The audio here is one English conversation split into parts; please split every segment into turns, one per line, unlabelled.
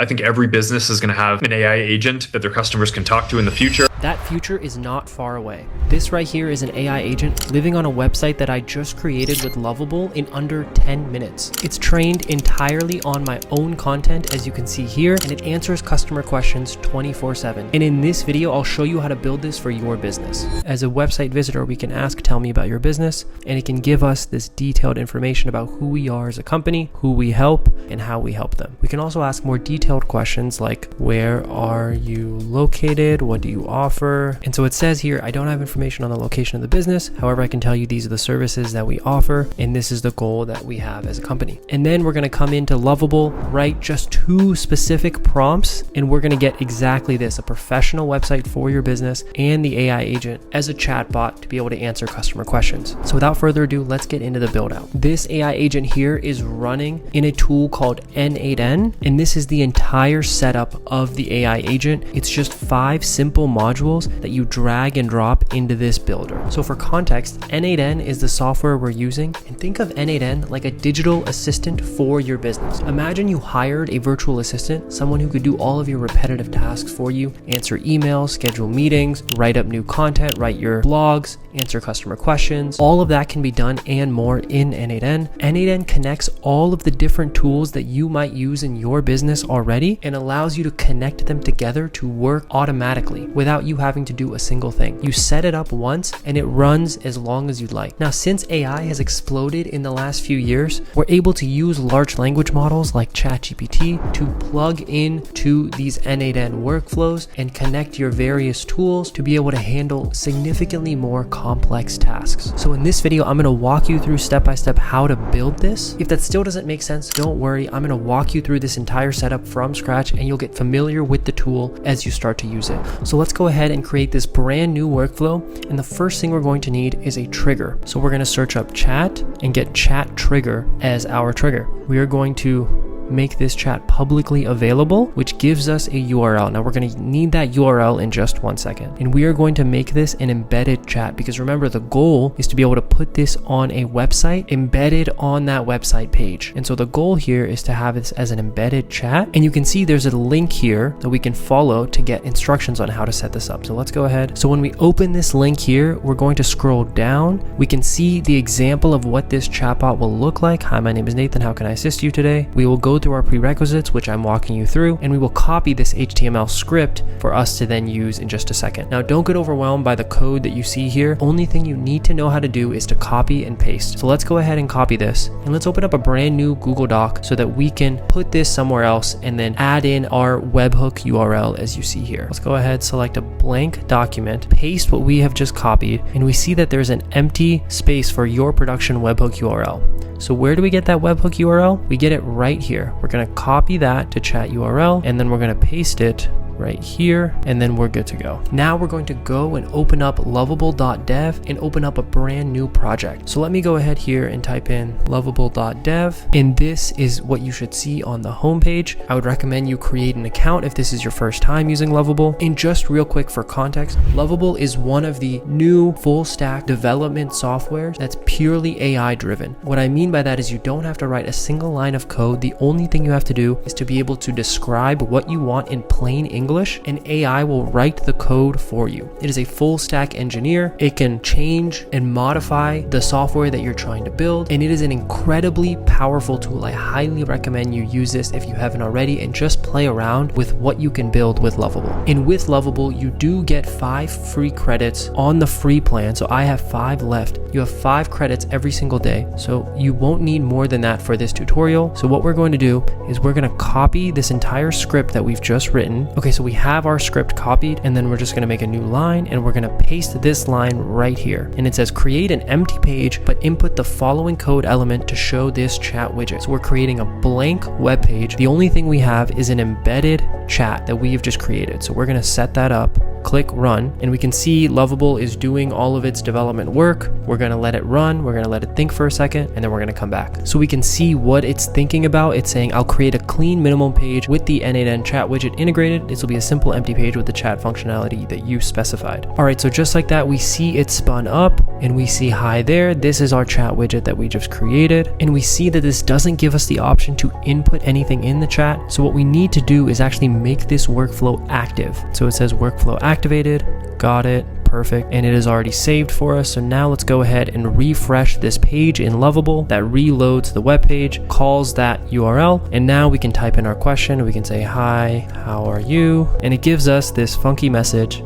I think every business is going to have an AI agent that their customers can talk to in the future.
That future is not far away. This right here is an AI agent living on a website that I just created with Lovable in under 10 minutes. It's trained entirely on my own content, as you can see here, and it answers customer questions 24/7. And in this video, I'll show you how to build this for your business. As a website visitor, we can ask, tell me about your business, and it can give us this detailed information about who we are as a company, who we help, and how we help them. We can also ask more detailed questions like, where are you located? What do you offer? And so it says here, I don't have information on the location of the business. However, I can tell you these are the services that we offer, and this is the goal that we have as a company. And then we're going to come into Lovable, write just 2 specific prompts, and we're going to get exactly this, a professional website for your business and the AI agent as a chatbot to be able to answer customer questions. So without further ado, let's get into the build out. This AI agent here is running in a tool called n8n, and this is the entire setup of the AI agent. It's just 5 simple modules that you drag and drop into this builder. So for context, n8n is the software we're using, and think of n8n like a digital assistant for your business. Imagine you hired a virtual assistant, someone who could do all of your repetitive tasks for you, answer emails, schedule meetings, write up new content, write your blogs, answer customer questions. All of that can be done and more in n8n. n8n connects all of the different tools that you might use in your business already and allows you to connect them together to work automatically without you having to do a single thing. You set it up once and it runs as long as you'd like. Now, since AI has exploded in the last few years, we're able to use large language models like ChatGPT to plug into these n8n workflows and connect your various tools to be able to handle significantly more complex tasks. So in this video, I'm going to walk you through step by step how to build this. If that still doesn't make sense, don't worry. I'm going to walk you through this entire setup from scratch and you'll get familiar with the tool as you start to use it. So let's go ahead and create this brand new workflow. And the first thing we're going to need is a trigger. So we're going to search up chat and get chat trigger as our trigger. We are going to make this chat publicly available, which gives us a URL. Now we're going to need that URL in just 1 second. And we are going to make this an embedded chat because remember, the goal is to be able to put this on a website embedded on that website page. And so the goal here is to have this as an embedded chat. And you can see there's a link here that we can follow to get instructions on how to set this up. So let's go ahead. So when we open this link here, we're going to scroll down. We can see the example of what this chatbot will look like. Hi, my name is Nathan. How can I assist you today? We will go through our prerequisites, which I'm walking you through, and we will copy this HTML script for us to then use in just a second. Now, don't get overwhelmed by the code that you see here. Only thing you need to know how to do is to copy and paste. So let's go ahead and copy this, and let's open up a brand new Google Doc so that we can put this somewhere else and then add in our webhook URL as you see here. Let's go ahead, select a blank document, paste what we have just copied, and we see that there's an empty space for your production webhook URL. So where do we get that webhook URL? We get it right here. We're going to copy that to chat URL, and then we're going to paste it right here, and then we're good to go. Now we're going to go and open up lovable.dev and open up a brand new project. So let me go ahead here and type in lovable.dev, and this is what you should see on the homepage. I would recommend you create an account if this is your first time using Lovable. And just real quick for context, Lovable is one of the new full stack development software that's purely AI driven. What I mean by that is you don't have to write a single line of code. The only thing you have to do is to be able to describe what you want in plain English, and AI will write the code for you. It is a full stack engineer. It can change and modify the software that you're trying to build, and it is an incredibly powerful tool. I highly recommend you use this if you haven't already and just play around with what you can build with Lovable. And with Lovable, you do get 5 free credits on the free plan. So I have 5 left. You have 5 credits every single day. So you won't need more than that for this tutorial. So what we're going to do is we're going to copy this entire script that we've just written. Okay, so we have our script copied, and then we're just going to make a new line, and we're going to paste this line right here. And it says create an empty page, but input the following code element to show this chat widget. So we're creating a blank web page. The only thing we have is an embedded chat that we have just created. So we're going to set that up. Click run, and we can see Lovable is doing all of its development work. We're going to let it run. We're going to let it think for a second, and then we're going to come back. So we can see what it's thinking about. It's saying, I'll create a clean minimum page with the n8n chat widget integrated. This will be a simple empty page with the chat functionality that you specified. All right, so just like that, we see it spun up. and we see hi there. This is our chat widget that we just created. And we see that this doesn't give us the option to input anything in the chat. So what we need to do is actually make this workflow active. So it says workflow activated. Got it. Perfect. And it is already saved for us. So now let's go ahead and refresh this page in Lovable. That reloads the web page, calls that URL, and now we can type in our question. We can say, hi, how are you? And it gives us this funky message,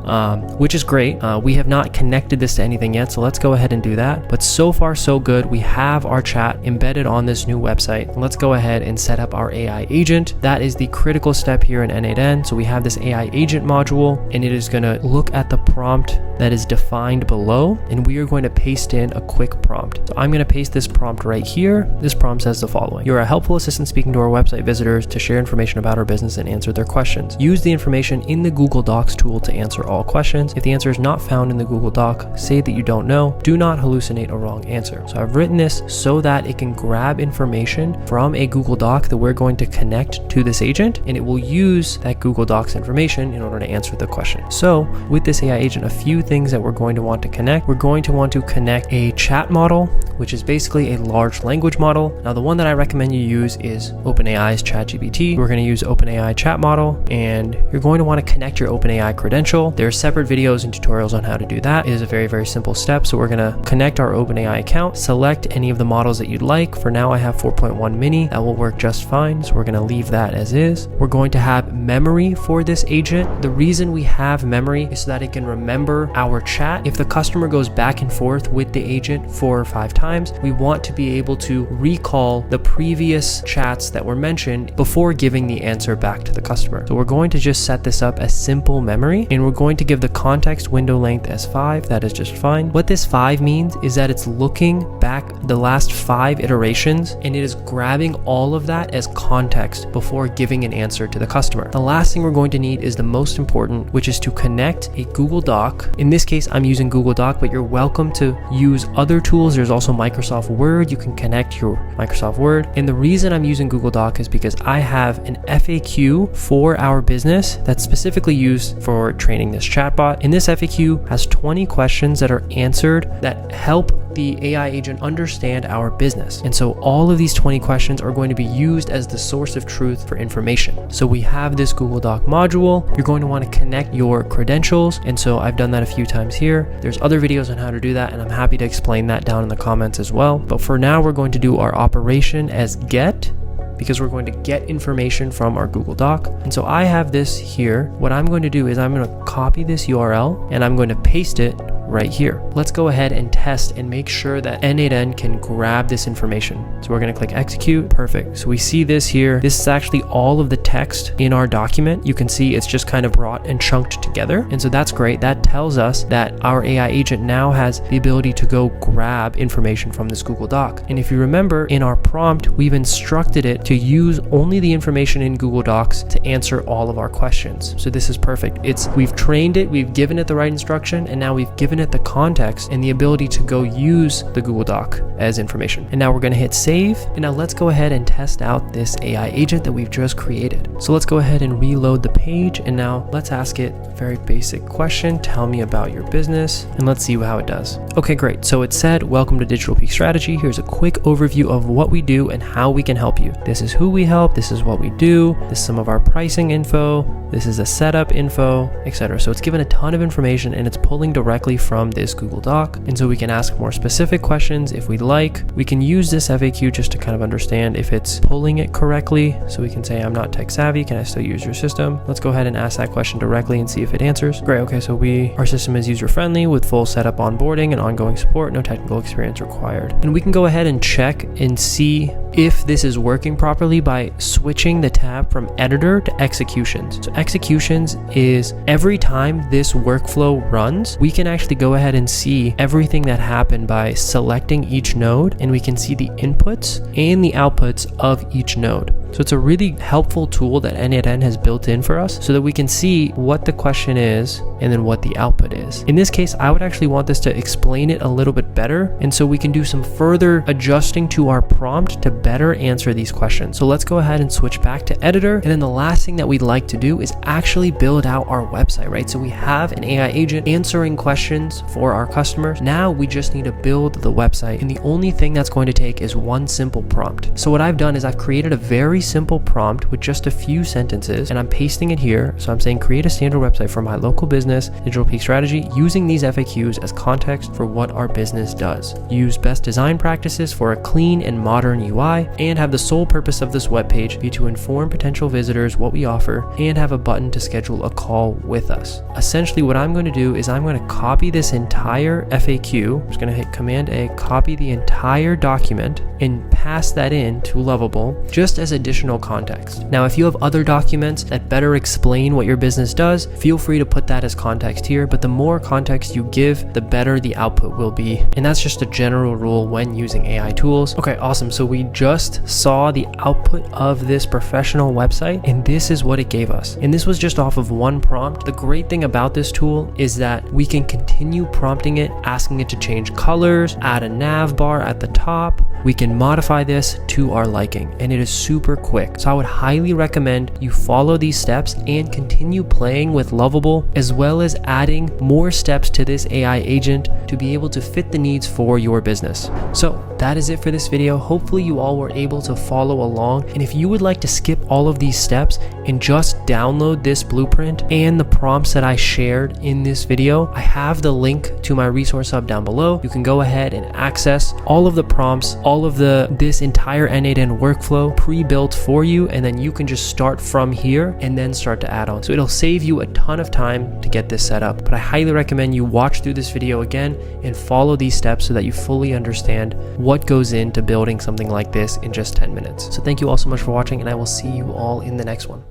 which is great. We have not connected this to anything yet, so let's go ahead and do that. But so far, so good. We have our chat embedded on this new website. Let's go ahead and set up our AI agent. That is the critical step here in n8n. So we have this AI agent module, and it is going to look at the prompt that is defined below, and we are going to paste in a quick prompt. So I'm going to paste this prompt right here. This prompt says the following: you're a helpful assistant speaking to our website visitors to share information about our business and answer their questions. Use the information in the Google Docs tool to answer all questions. If the answer is not found in the Google Doc, say that you don't know. Do not hallucinate a wrong answer. So I've written this so that it can grab information from a Google Doc that we're going to connect to this agent, and it will use that Google Docs information in order to answer the question. So with this AI agent, a few things that we're going to want to connect. We're going to want to connect a chat model, which is basically a large language model. Now, the one that I recommend you use is OpenAI's ChatGPT. We're going to use OpenAI chat model, and you're going to want to connect your OpenAI credential. There are separate videos and tutorials on how to do that. It is a very, very simple step. So we're going to connect our OpenAI account, select any of the models that you'd like. For now, I have 4.1 mini. That will work just fine. So we're going to leave that as is. We're going to have memory for this agent. The reason we have memory is so that it can remember our chat. If the customer goes back and forth with the agent 4 or 5 times, we want to be able to recall the previous chats that were mentioned before giving the answer back to the customer. So we're going to just set this up as simple memory, and we're going to give the context window length as 5. That is just fine. What this 5 means is that it's looking back the last 5 iterations, and it is grabbing all of that as context before giving an answer to the customer. The last thing we're going to need is the most important, which is to connect a Google Doc. In this case, I'm using Google Doc, but you're welcome to use other tools. There's also Microsoft Word. You can connect your Microsoft Word. And the reason I'm using Google Doc is because I have an FAQ for our business that's specifically used for training this chatbot. And this FAQ has 20 questions that are answered that help the AI agent understand our business. And so all of these 20 questions are going to be used as the source of truth for information. So we have this Google Doc module. You're going to want to connect your credentials. And so I've done that a few times here. There's other videos on how to do that, and I'm happy to explain that down in the comments as well. But for now, we're going to do our operation as get, because we're going to get information from our Google Doc. And so I have this here. What I'm going to do is I'm going to copy this URL and I'm going to paste it right here. Let's go ahead and test and make sure that n8n can grab this information. So we're going to click execute. Perfect. So we see this here. This is actually all of the text in our document. You can see it's just kind of brought and chunked together. And so that's great. That tells us that our AI agent now has the ability to go grab information from this Google Doc. And if you remember, in our prompt, we've instructed it to use only the information in Google Docs to answer all of our questions. So this is perfect. We've trained it, we've given it the right instruction, and now we've given it the context and the ability to go use the Google Doc as information. And now we're going to hit save. And now let's go ahead and test out this AI agent that we've just created. So let's go ahead and reload the page. And now let's ask it a very basic question. Tell me about your business, and let's see how it does. Okay, great. So it said, welcome to Digital Peak Strategy. Here's a quick overview of what we do and how we can help you. This is who we help. This is what we do. This is some of our pricing info. This is a setup info, etc. So it's given a ton of information, and it's pulling directly from this Google Doc. And so we can ask more specific questions if we'd like. We can use this FAQ just to kind of understand if it's pulling it correctly. So we can say, I'm not tech savvy. Can I still use your system? Let's go ahead and ask that question directly and see if it answers. Great. Okay. So our system is user friendly with full setup onboarding and ongoing support. No technical experience required. And we can go ahead and check and see if this is working properly by switching the tab from editor to executions. So executions is every time this workflow runs, we can actually go ahead and see everything that happened by selecting each node, and we can see the inputs and the outputs of each node. So it's a really helpful tool that n8n has built in for us so that we can see what the question is and then what the output is. In this case, I would actually want this to explain it a little bit better, and so we can do some further adjusting to our prompt to better answer these questions. So let's go ahead and switch back to editor, and then the last thing that we'd like to do is actually build out our website, right? So we have an AI agent answering questions for our customers. Now we just need to build the website, and the only thing that's going to take is one simple prompt. So what I've done is I've created a very simple prompt with just a few sentences, and I'm pasting it here. So I'm saying create a standard website for my local business, digital peak strategy, using these FAQs as context for what our business does. Use best design practices for a clean and modern UI, and have the sole purpose of this webpage be to inform potential visitors what we offer, and have a button to schedule a call with us. Essentially what I'm going to do is I'm going to copy this entire FAQ. I'm just going to hit Command A, copy the entire document, and pass that in to Lovable just as additional context. Now, if you have other documents that better explain what your business does, feel free to put that as context here, but the more context you give, the better the output will be. And that's just a general rule when using AI tools. Okay, awesome. So we just saw the output of this professional website, and this is what it gave us. And this was just off of one prompt. The great thing about this tool is that we can continue prompting it, asking it to change colors, add a nav bar at the top. We can modify this to our liking, and it is super quick. So I would highly recommend you follow these steps and continue playing with Lovable, as well as adding more steps to this AI agent to be able to fit the needs for your business. So that is it for this video. Hopefully you all were able to follow along. And if you would like to skip all of these steps and just download this blueprint and the prompts that I shared in this video, I have the link to my resource hub down below. You can go ahead and access all of the prompts, all of this entire n8n workflow pre-built for you, and then you can just start from here and then start to add on. So it'll save you a ton of time to get this set up. But I highly recommend you watch through this video again and follow these steps so that you fully understand what goes into building something like this in just 10 minutes. So thank you all so much for watching, and I will see you all in the next one.